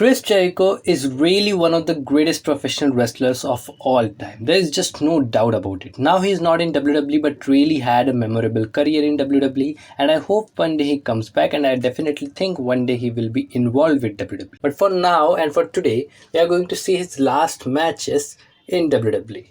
Chris Jericho is really one of the greatest professional wrestlers of all time. There is just no doubt about it. Now he is not in WWE but really had a memorable career in WWE, and I hope one day he comes back, and I definitely think one day he will be involved with WWE. But for now and for today, we are going to see his last matches in WWE.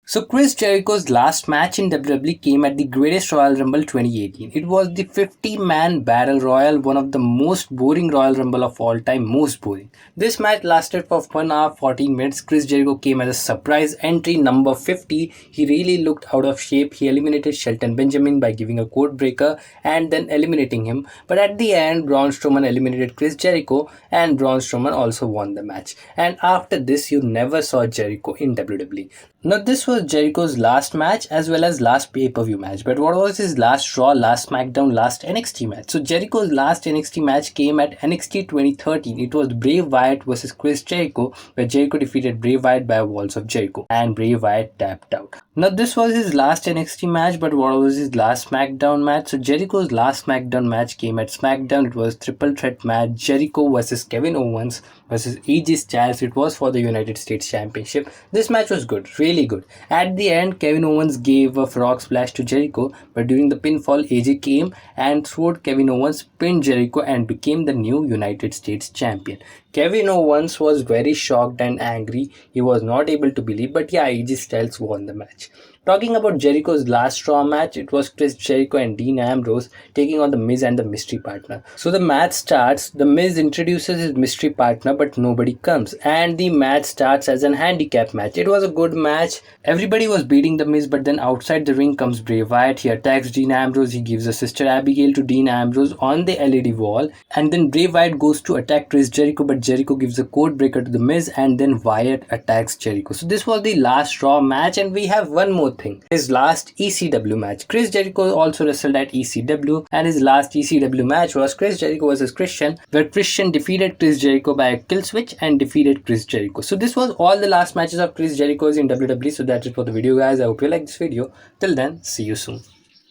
So Chris Jericho's last match in WWE came at the Greatest Royal Rumble 2018. It was the 50-man Battle Royal, one of the most boring Royal Rumble of all time, most boring. This match lasted for 1 hour 14 minutes. Chris Jericho came as a surprise entry, number 50. He really looked out of shape. He eliminated Shelton Benjamin by giving a code breaker and then eliminating him. But at the end, Braun Strowman eliminated Chris Jericho, and Braun Strowman also won the match. And after this, you never saw Jericho in WWE. Now this was Jericho's last match as well as last pay-per-view match. But what was his last Raw, last SmackDown, last NXT match? So Jericho's last NXT match came at NXT 2013. It was Bray Wyatt versus Chris Jericho, where Jericho defeated Bray Wyatt by Walls of Jericho and Bray Wyatt tapped out. Now this was his last NXT match, but what was his last SmackDown match? So Jericho's last SmackDown match came at SmackDown. It was triple threat match, Jericho versus Kevin Owens versus AJ Styles. It was for the United States Championship. This match was good, really good. At the end, Kevin Owens gave a frog splash to Jericho, but during the pinfall, AJ came and threw Kevin Owens, pinned Jericho, and became the new United States Champion. Kevin Owens was very shocked and angry. He was not able to believe, but yeah, AJ Styles won the match. Talking about Jericho's last Raw match, it was Chris Jericho and Dean Ambrose taking on The Miz and the mystery partner. So the match starts, The Miz introduces his mystery partner, but nobody comes, and the match starts as an handicap match. It was a good match. Everybody was beating The Miz, but then outside the ring comes Bray Wyatt. He attacks Dean Ambrose. He gives a Sister Abigail to Dean Ambrose on the LED wall, and then Bray Wyatt goes to attack Chris Jericho, but Jericho gives a code breaker to The Miz, and then Wyatt attacks Jericho. So this was the last Raw match, and we have one more thing. His last ECW match. Chris Jericho also wrestled at ECW, and his last ECW match was Chris Jericho versus Christian, where Christian defeated Chris Jericho by a kill switch and defeated Chris Jericho. So this was all the last matches of Chris Jericho's in WWE. So that's it for the video, guys. I hope you like this video. Till then, see you soon.